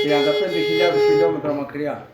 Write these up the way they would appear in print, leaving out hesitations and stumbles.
35.000 χιλιόμετρα μακριά.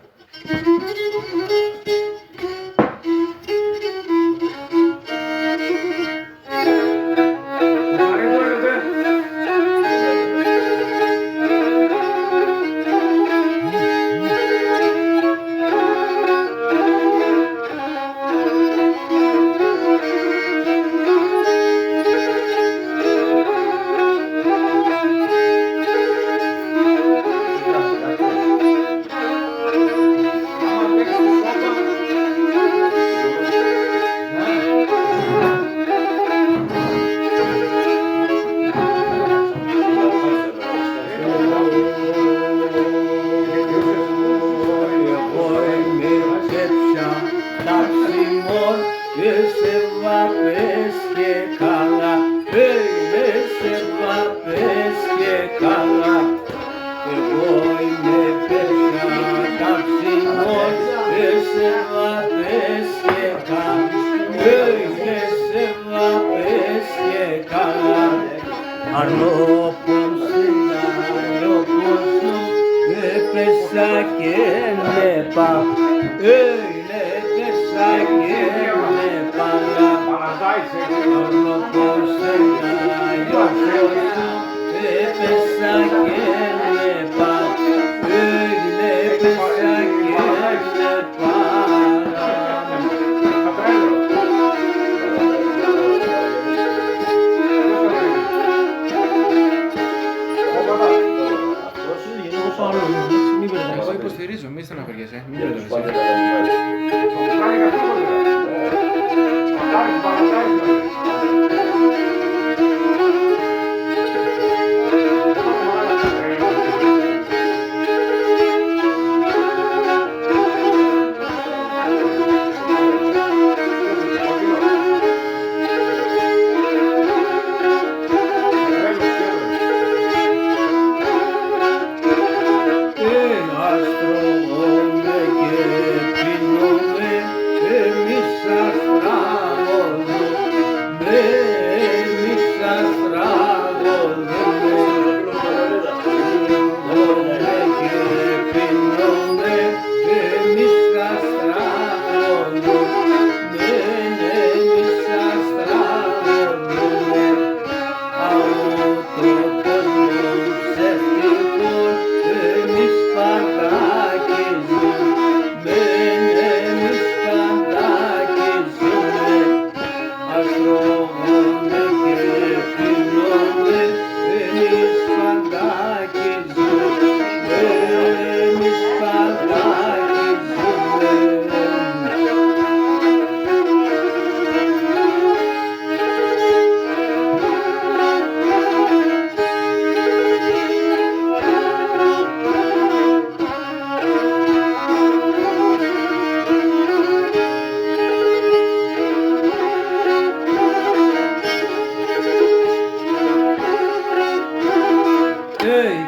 Εγώ υποστηρίζω, μη στεναχωριέσαι, μην τρελαίνεσαι.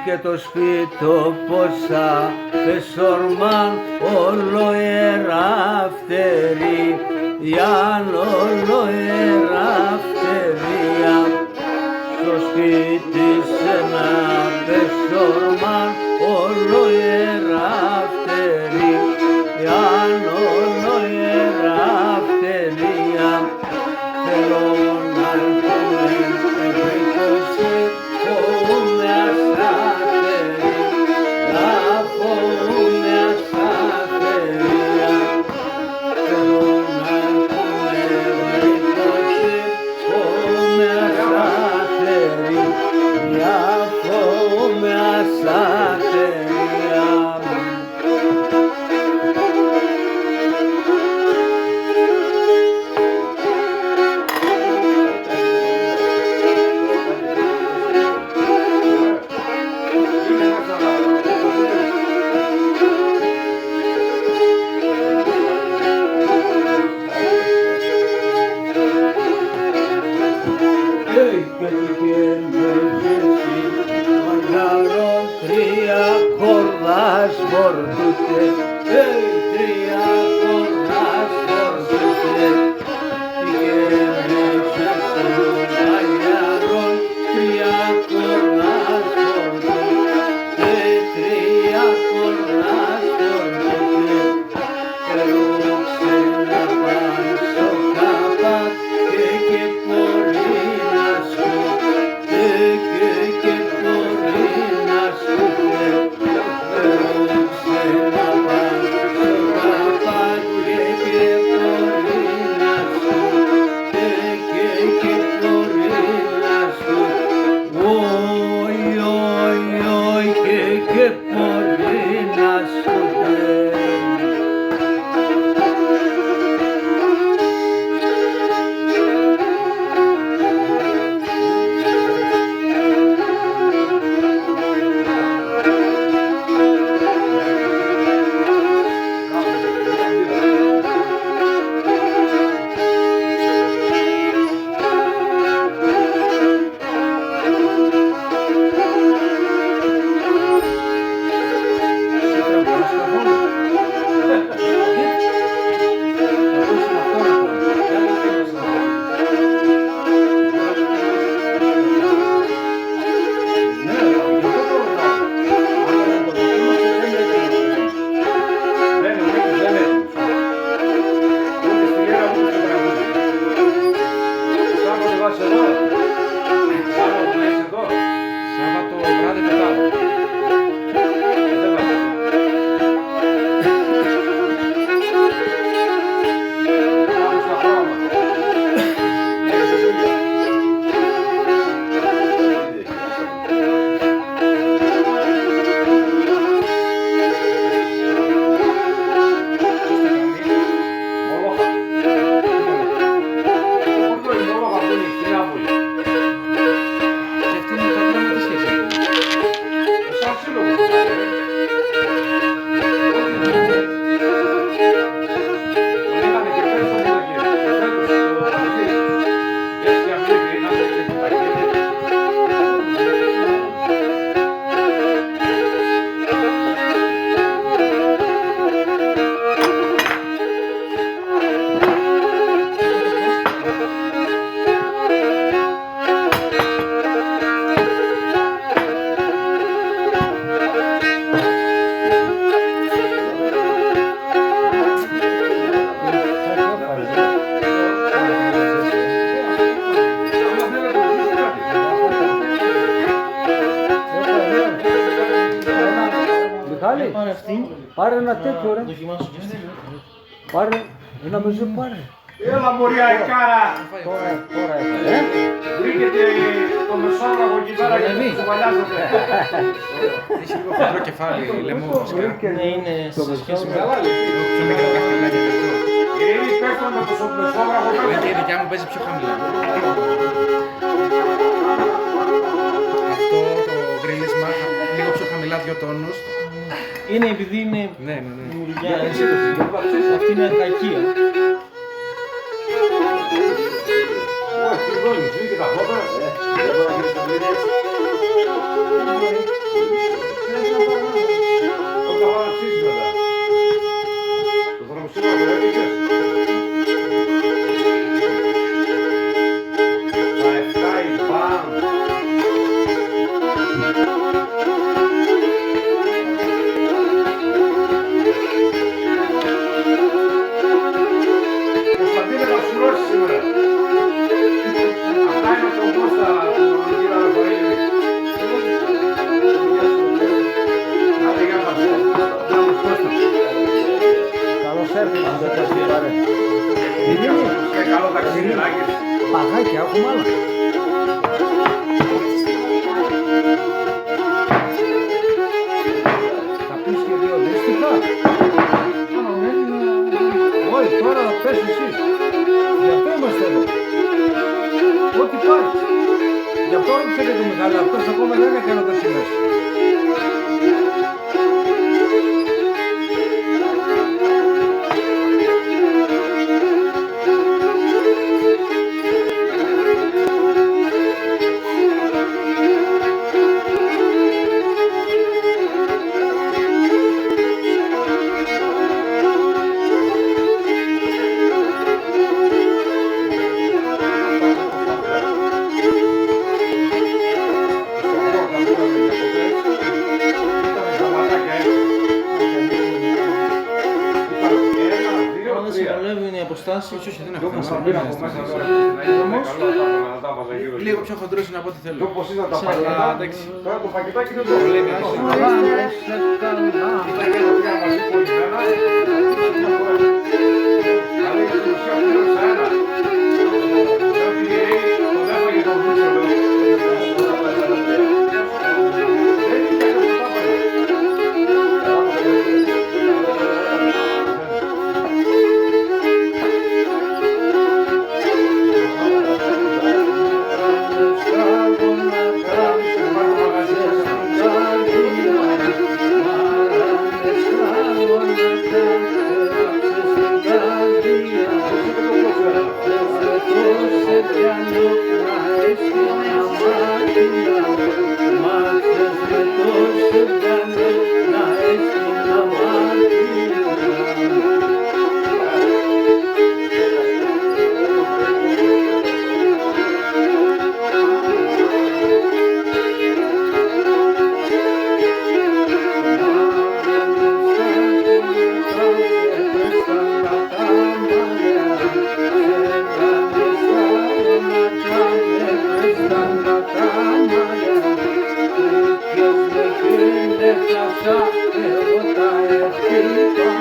Και το σπίτι πόσα πεσόρμαν όλο εράφτερη Ιαν όλο εράφτερία στο σπίτι σε ένα πεσόρμαν όλο εράφτερη Ιαν όλο εράφτερία θέλω να έρχομαι ευρύτωση μπορεί να σου πάρε ένα τέτοιο ρε. Πάρε, ένα μεσό πάρε. Έλα μωριά η κάρα. Τώρα έφαγε. Βρήκετε το μεσόγραφο εκεί πέρα και το κουβαλιάζετε. Έχει λίγο χοντρό κεφάλι, λαιμό βασικά. Ναι, είναι σε σχέση με Πιο μικρά δάχτυλάκια και αυτό. Ειρήνη πέφτουν με το μεσόγραφο. Λέει και η δικιά μου παίζει πιο χαμηλά. Αυτό το γκρίλισμα λίγο πιο χαμηλά 2 τόνους. είναι επειδή είναι Ναι. δημιουργία. Αυτή είναι κακία. Όχι, δεν σβήνει τα φώτα. Όταν θα αξίσει μετά. Το θερμοσύμβατο έδειξες. Τα 7 η μπαμ. Κωνσταντίνε θα σου ρώσει σήμερα. Αυτά είναι το Κώστα του κύρα Ραφαήλη. Άντε για μας. Καλώς Κώστα. Καλώς έρθεις, δεν τα πάρε. Και καλό ταξίδι, Άκης. Παγάκια, έχουμε άλλα. Θα πεις και δύο δυστυχά. Όχι, τώρα θα πες εσύ. Γι' αυτό είμαστε εδώ. Ό,τι πάει. Γι' αυτό ρωτήσε και το Μιχάλη. Αυτός ακόμα δεν έκανε τα σημεία. Όχι, δεν έχω λίγο πιο χοντρός είναι από ό,τι θέλω. Όπως ήταν τα Αλλά πακετά, εντάξει. τώρα το πακετάκι δεν το Λέει, λέει. ναι. Ήταν και το τρία μαζί πολυμένα. Αλλά είναι την ουσία που λέω σε ένα. Λέω ότι η Ειρήνη τον έφαγε τον Βούτσο, λέω. Δεν είχε και το τάπαγε. εγώ τα έφυγα,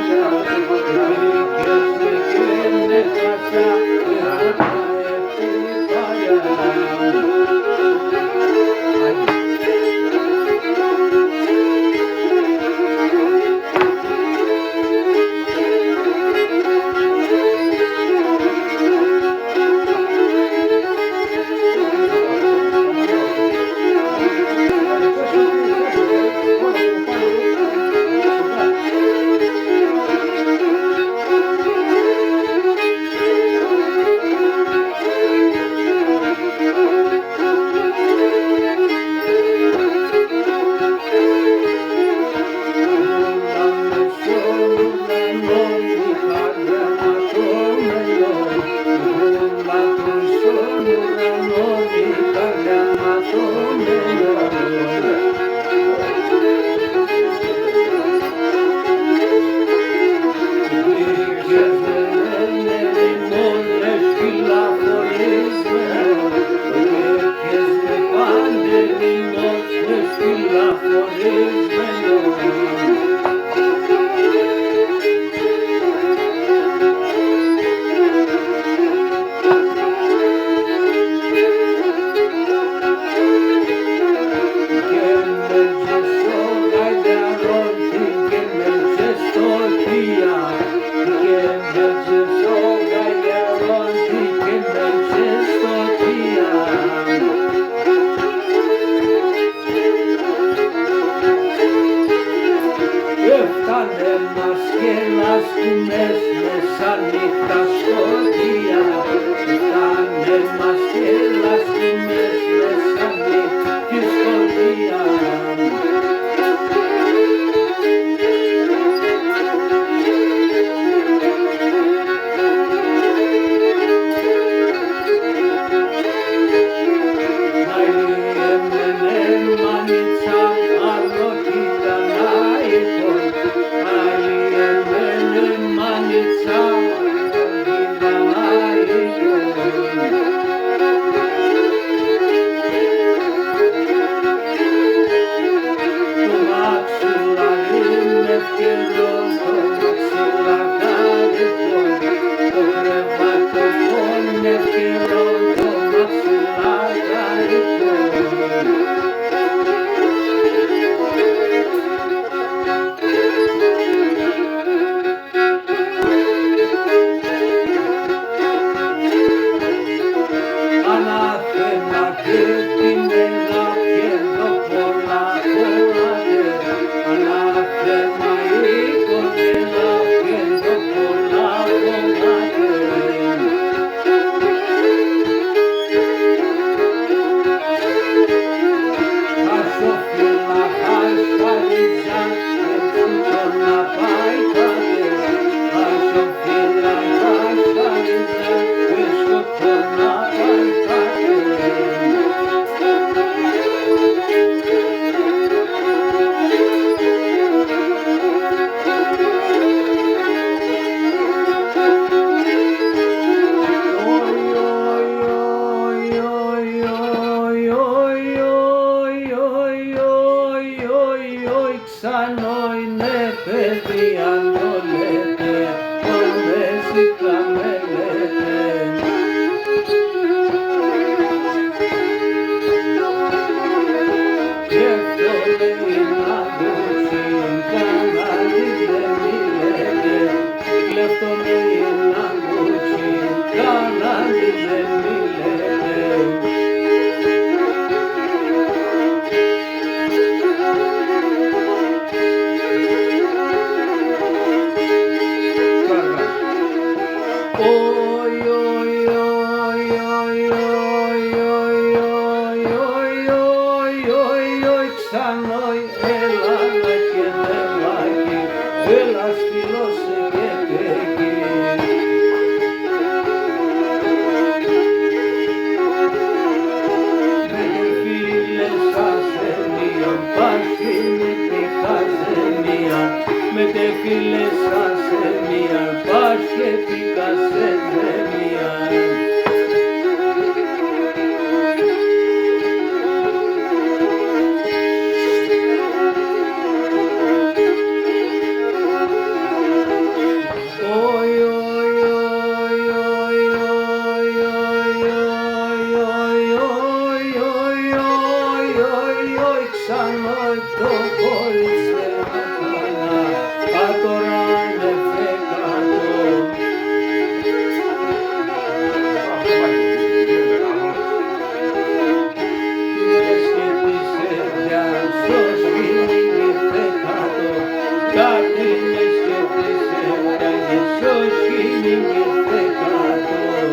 βρήκες με και με χάσα, εγώ τα κάτι με σκέφτεσαι, κάνεις όχι λίγες δεκάτων.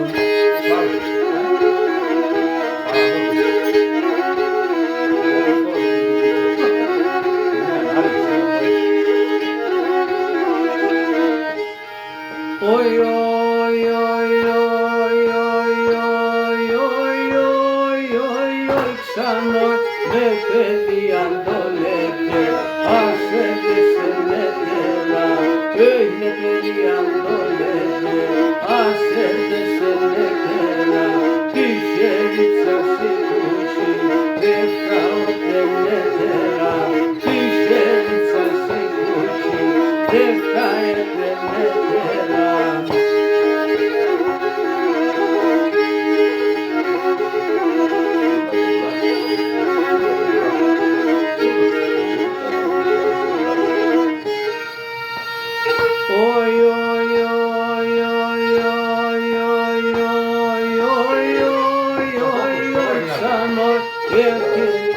Oi, oi, oi, oi, oi, oi, oi, oi, oi, oi, ξανά με παιδί αν το λέτε, άσε δε σε νετέρα. Είναι παιδί αν το λέτε, άσε δε σε νετέρα. Τη χέριτσα σε κούτσι, δεν θα ούτε νετέρα. Τη χέριτσα σε κούτσι, δεν θα ούτε νετέρα. Oi, oi, oi, oi, oi, oi, oi, oi, oi, oi, oi, ξανά έρχεσαι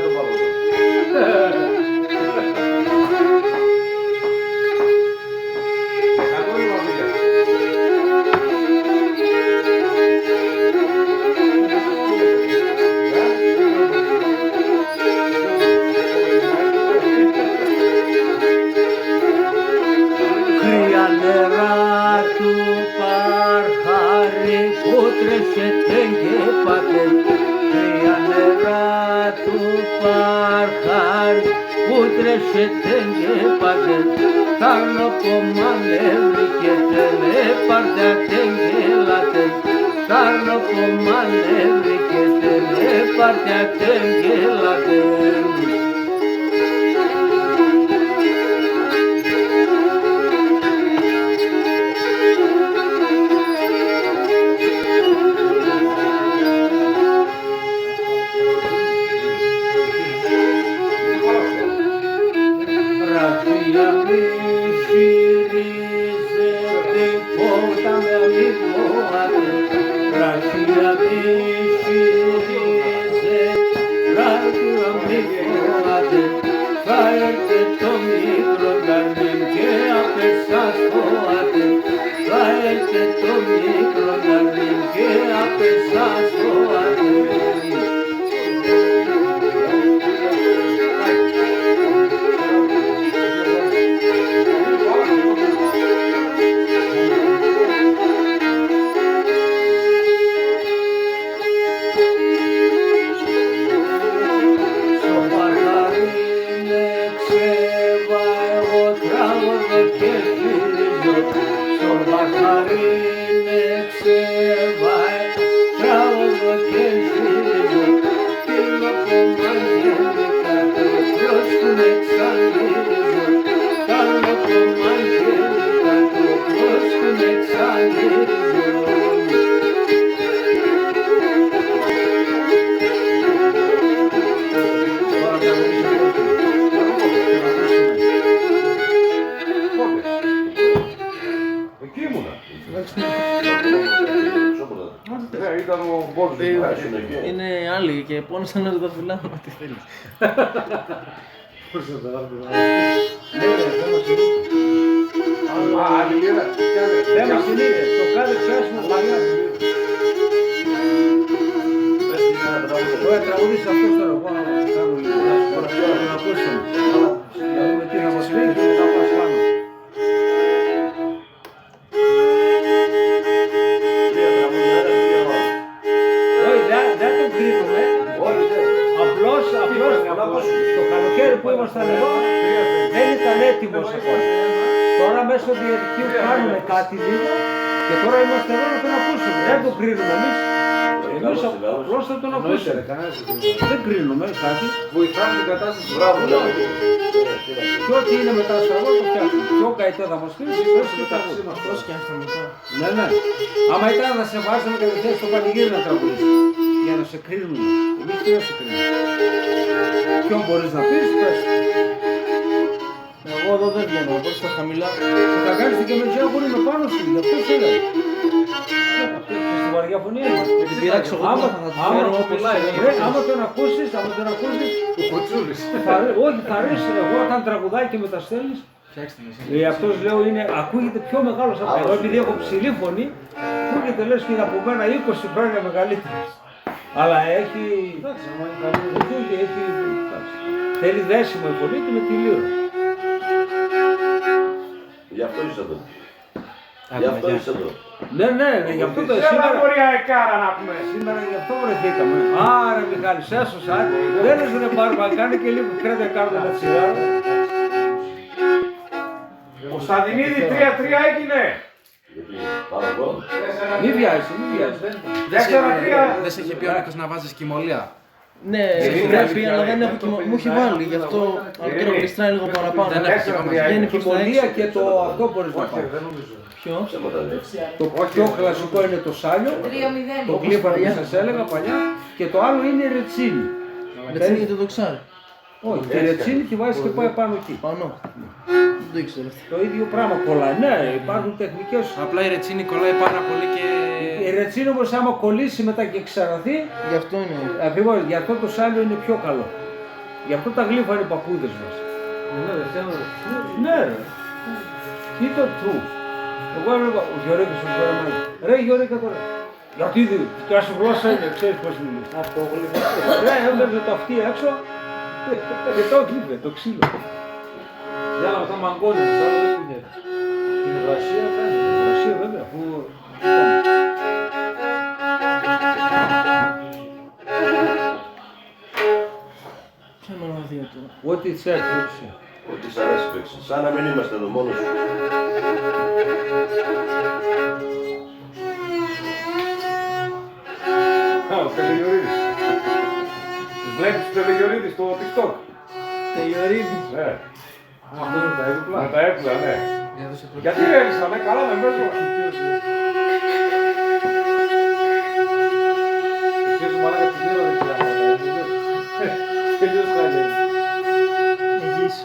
κούτσι, parhar putrește de pate Tarno pomane vrikete me partea tengelate Tarno pomane vrikete me partea tengelate Είναι άλλοι και πόνεσαν να τα φυλάμε ό,τι θέλεις. Πώς θα τα βάλουμε. Άλλη λίρα. Δεν μας την είδε. Το κάθε ξέσουμε παλιά. Ωραία, τραγουδίσεις αυτός τώρα. Εγώ να κάνω λίγο. Να ακούσουμε. Να δούμε τι θα μας πει και μετά πας πάνω. Απλώς το καλοκαίρι που ήμασταν εδώ δεν ήταν έτοιμος ακόμα. Τώρα μέσω διαδικτύου κάνουμε κάτι λίγο και τώρα είμαστε εδώ να τον ακούσουμε. Δεν το κρίνουμε εμείς. Εμείς απλώς θα τον ακούσουμε. Δεν κρίνουμε κάτι. Βοηθάμε την κατάσταση. Μπράβο. Και ό,τι είναι μετά στραβό το φτιάχνουμε. Και ο Καϊτέ θα μας πει, πες και τα ακούσουμε. Πώς και αυτό μετά. Ναι, ναι. Άμα ήταν να σε βάζαμε κατευθείαν στο πανηγύρι να τραγουδήσεις. Για να σε κρίνουμε. Εμείς τι να σε κρίνουμε. Ποιον μπορείς να πεις, πες. Εγώ εδώ δεν βγαίνω, μπορείς στα χαμηλά. Θα κάνεις και με τζέα που είναι πάνω σου, γι' αυτό σου λέω. Στη βαριά φωνή είναι. Την πειράξω εγώ τώρα, θα τη φέρω όπως άμα τον ακούσεις, Ο Κοτσούλης. όχι θα ρίξεις, εγώ όταν τραγουδάει και με τα στέλνεις, φτιάξτε με αυτός λέω είναι, ακούγεται πιο μεγάλος από εγώ, επειδή έχω ψηλή φωνή, ακούγεται λες και είναι από μένα 20 χρόνια μεγαλύτερος. Αλλά έχει, θέλει δέσιμο η φωνή και με τη λύρα. Γι' αυτό είσαι εδώ. Γι' αυτό είσαι εδώ. Ναι, γι' αυτό το Σήμερα μπορεί αεκάρα να πούμε. Σήμερα γι' αυτό βρεθήκαμε. Άρα Μιχάλη, σε έσωσα. Δεν έζουνε πάρμα, κάνε και λίγο κρέτα κάρτα με τσιγάρο. Ο Σταδινίδη 3-3 έγινε. Γιατί πάρα εγώ. Μη βιάζεις, μη βιάζεις. Δεν σε είχε πει ο Νίκος να βάζεις κοιμωλία. Ναι, πρέπει, αλλά δεν έχω κοιμωλία. Μου έχει βάλει, γι' αυτό αν τώρα γλιστράει λίγο παραπάνω. Δεν έχω Βγαίνει προς τα Κοιμωλία έξω. και το αυτό μπορείς να πάρεις. Ποιο? Το πιο κλασικό είναι το σάλιο, το κλίπαρο που σας έλεγα παλιά, και το άλλο είναι η ρετσίνη. Ρετσίνη και το δοξάρι. Όχι, τη ρετσίνη τη βάζεις και πάει πάνω εκεί. Πάνω. Δεν το ήξερα. Το ίδιο πράγμα κολλάει. Ναι, υπάρχουν τεχνικές. Απλά η ρετσίνη κολλάει πάρα πολύ και... Η ρετσίνη όμως άμα κολλήσει μετά και ξαναθεί, Γι' αυτό είναι. ακριβώς, γι' αυτό το σάλιο είναι πιο καλό. Γι' αυτό τα γλύφα είναι οι παππούδες μας. Ναι ρε. Κοίτα του. Εγώ έβλεπα, ο Γιώργος μου πέρα ρε Γιώργο τώρα. Γιατί δικιά γλώσσα είναι, ξέρεις πώς μιλείς. Αυτό γλύφα. Ρε, έβλεπε το αυτί έξω και το γλύφε, το ξύλο. Για να τα μαγκώνει, το άλλο δεν κουνιέται. Την Ρασία κάνει. Την Ρασία βέβαια, αφού... θέμα να δει τώρα. Ό,τι θέλει, παίξε. Ό,τι σ' αρέσει παίξει. Σαν να μην είμαστε εδώ μόνος σου. Ο Τελεγιορίδης. Τους βλέπεις του Τελεγιορίδη στο TikTok. Τελειωρίδη. Ναι. Αυτό είναι τα έπιπλα. Με τα έπλα, ναι. Έδωσε πρώτη. Γιατί έλυσα, ναι, καλά με μέσα. Εσύ μαλάκα την είδα δεν ξέρω. Τελείως χάλια. Εγγύης.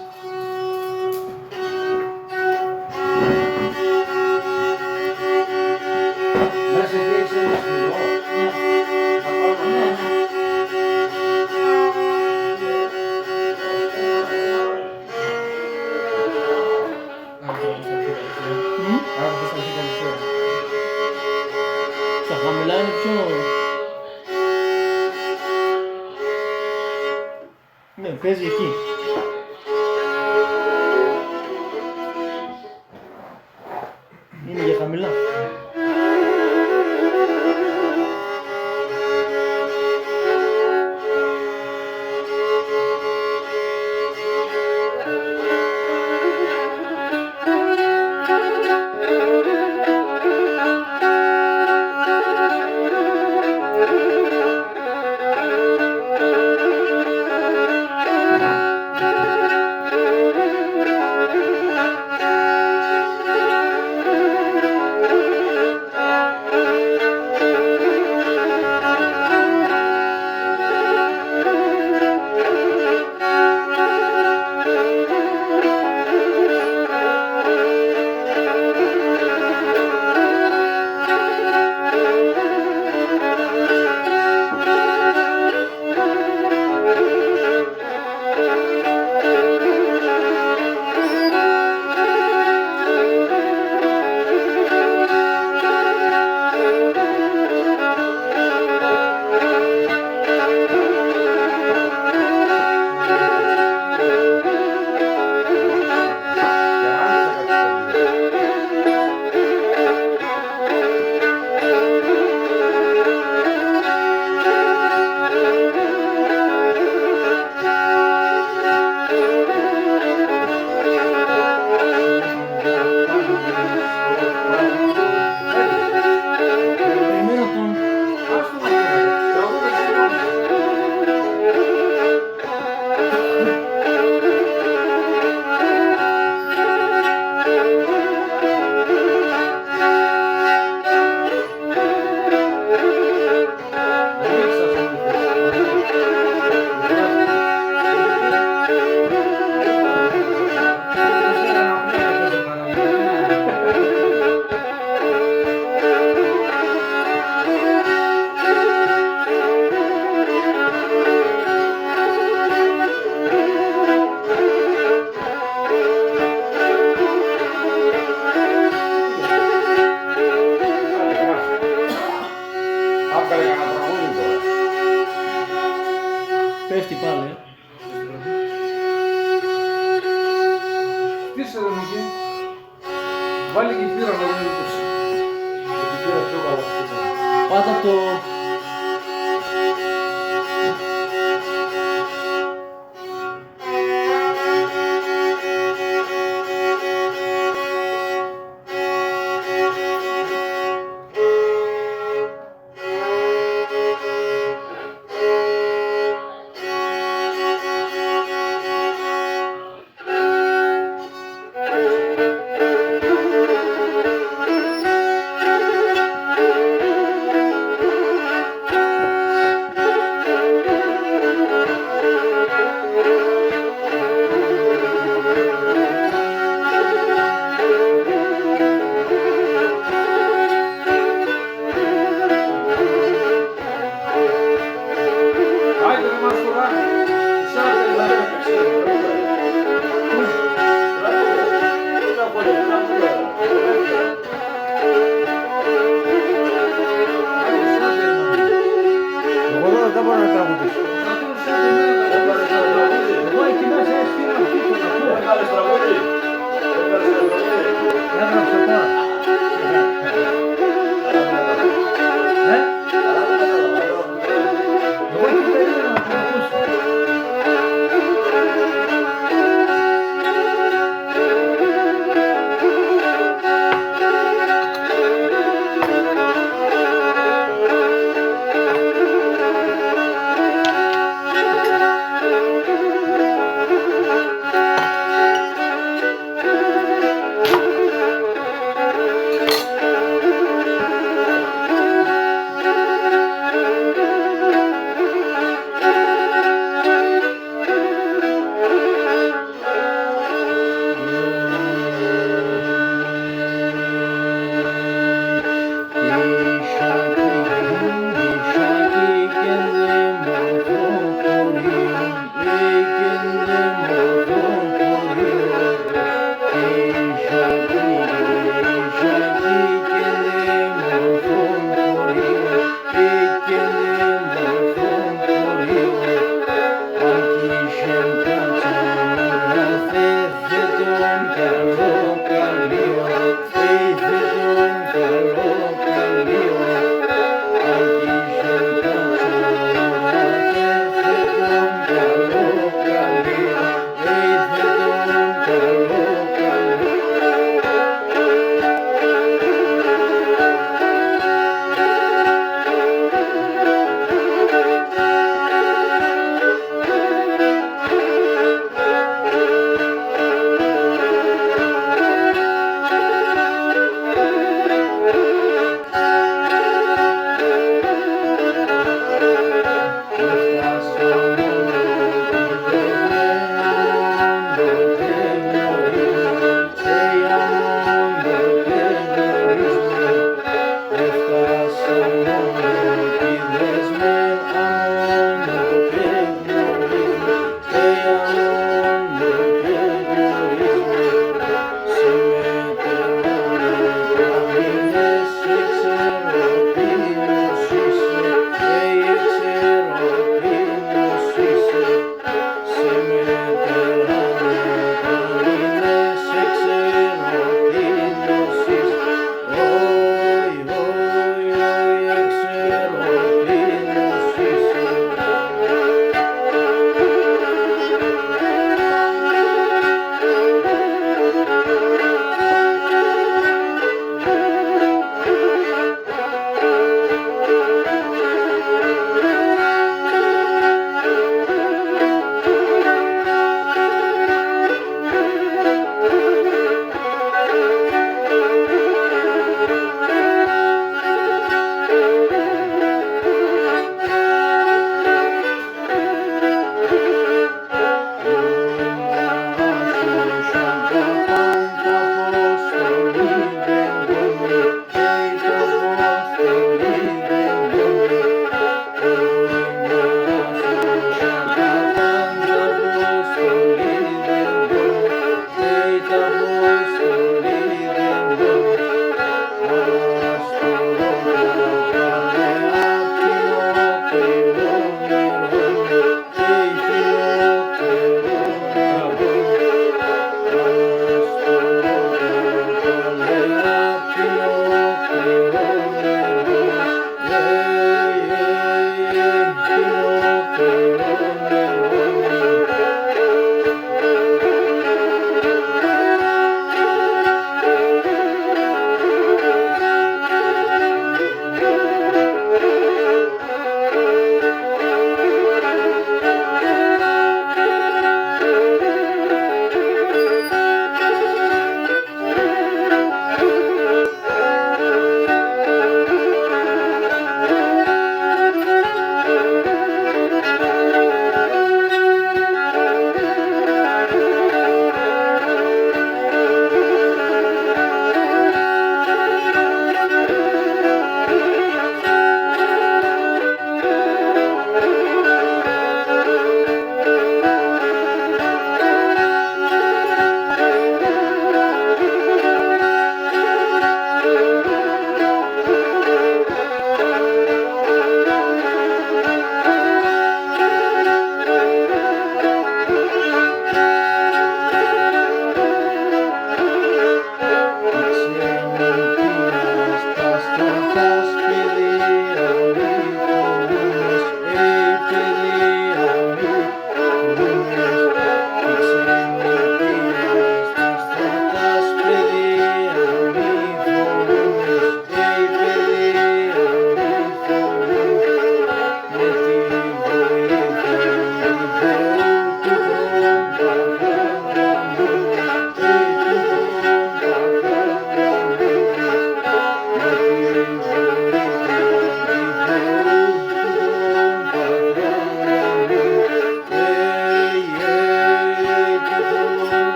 Μέσα εκεί έχεις ένα σφυρό. Θα πάρουμε ένα. Στα χαμηλά είναι πιο... Ναι, παίζει εκεί. Είναι για χαμηλά. Πέφτει πάλι. Τι σε εδώ εκεί. Βάλει και πήρα να δούμε τους. Και πήρα πιο καλά. Πάτα το...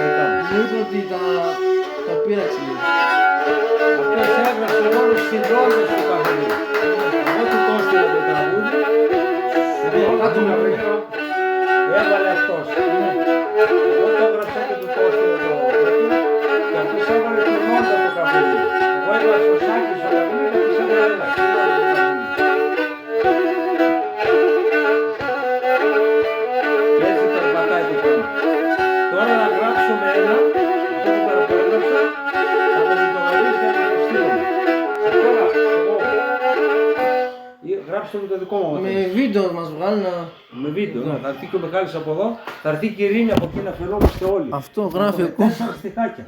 δικά μου. Μου είπε ότι τα πείραξε. Αυτός έγραψε μόνο συνδρόμες του καφενείου. Εγώ του το έστειλα το τραγούδι, Κάτω να βρει. έβαλε αυτός. Εγώ το έγραψα και του το έστειλα το τραγούδι και αυτός έβαλε την νότα του καφενείου. Εγώ έβαλα στο σάκι στο καφενείο και αυτός έβαλε ένα ξύλο του καφενείου. Και έτσι περπατάει το πράγμα. Τώρα να γράψουμε ένα, αυτό που έγραψα, θα το λιτογραφείς και θα το στείλω. Τώρα, εγώ. Γράψτε με το δικό μου. Με βίντεο μας βγάλουν να... Με βίντεο, θα έρθει και ο Μιχάλης από εδώ, θα έρθει και η Ειρήνη από εκεί να φαινόμαστε όλοι. Αυτό γράφει ακόμα. 4 στιχάκια.